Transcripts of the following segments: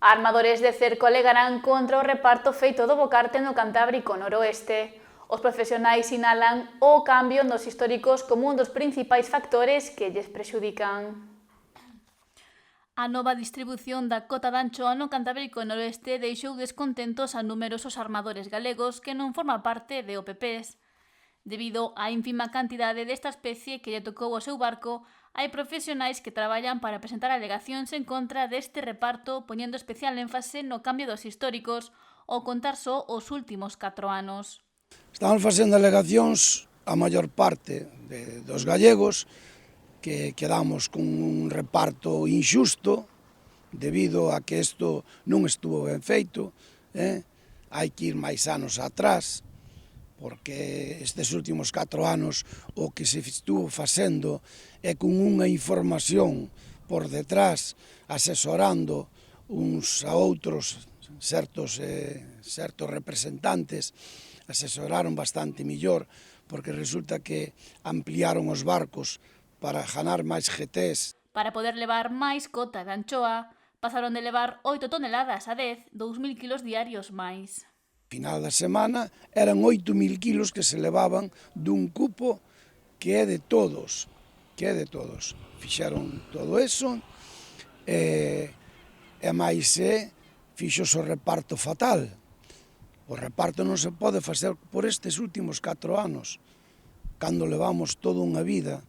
Armadores de cerco alegarán contra o reparto feito do bocarte no Cantábrico Noroeste. Os profesionais sinalan o cambio nos históricos como un dos principais factores que lles prexudican. A nova distribución da cota de anchoa no Cantábrico Noroeste deixou descontentos a numerosos armadores galegos que non forman parte de OPPs. Debido á ínfima cantidade desta especie que lle tocou ao seu barco, hai profesionais que traballan para presentar alegacións en contra deste reparto, poñendo especial énfase no cambio dos históricos ao contar só os últimos 4 anos. Estamos facendo alegacións a maior parte dos gallegos que quedamos con un reparto injusto debido a que isto non estuvo ben feito, hai que ir máis anos atrás, porque estes últimos 4 anos o que se estuvo facendo é con unha información por detrás, asesorando uns a outros certos representantes, asesoraron bastante millor, porque resulta que ampliaron os barcos para ganar máis GTs. Para poder levar máis cota de anchoa, pasaron de levar 8 toneladas a 10, 2.000 kilos diarios máis. Final da semana eran 8.000 kilos que se levaban dun cupo que é de todos, Fixeron todo eso e máis fixos o reparto fatal. O reparto non se pode facer por estes últimos 4 anos, cando levamos toda unha vida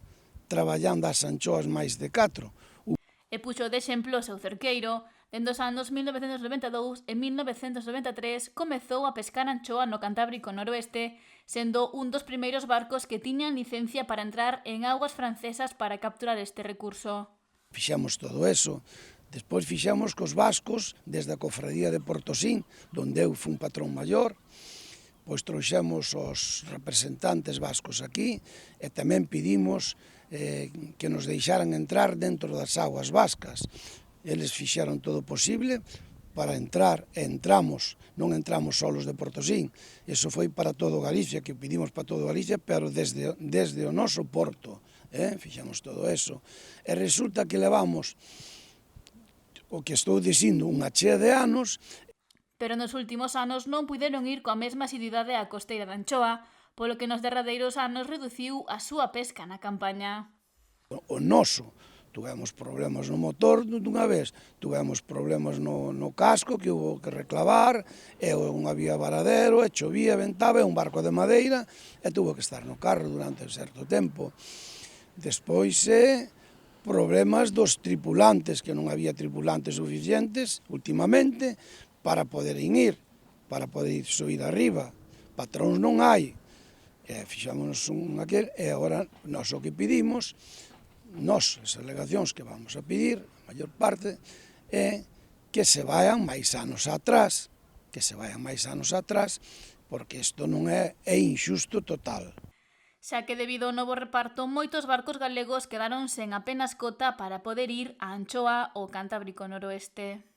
traballando as anchoas máis de 4. E puxo de exemplo o seu cerqueiro. Dende os anos 1992 e 1993 comezou a pescar anchoa no Cantábrico Noroeste, sendo un dos primeiros barcos que tiñan licencia para entrar en augas francesas para capturar este recurso. Fixemos todo eso. Despois fixemos cos vascos, desde a cofradía de Portosín, donde eu fui un patrón maior, pois trouxemos os representantes vascos aquí e tamén pedimos que nos deixaran entrar dentro das aguas vascas. Eles fixeron todo o posible para entrar e entramos, non entramos solos de Portosín, eso foi para todo Galicia, que pedimos para todo Galicia, pero desde o noso porto, fixemos todo eso. E resulta que levamos, o que estou dicindo, unha chea de anos. Pero nos últimos anos non puideron ir coa mesma asiduidade á costeira de Anchoa, polo que nos derradeiros anos reduciu a súa pesca na campaña. O noso, tuvemos problemas no motor dunha vez, tuvemos problemas no casco que hubo que reclavar, e non había varadero, e chovía, ventaba, e un barco de madeira, e tuvo que estar no carro durante un certo tempo. Despois, problemas dos tripulantes, que non había tripulantes suficientes últimamente para poder ir subir arriba. Patróns non hai. Fixámonos aquel, e agora nós o que pedimos, as alegacións que vamos a pedir, a maior parte, é que se vayan máis anos atrás, porque isto non é injusto total. Xa que debido ao novo reparto, moitos barcos galegos quedaron sen apenas cota para poder ir á Anchoa ou Cantábrico Noroeste.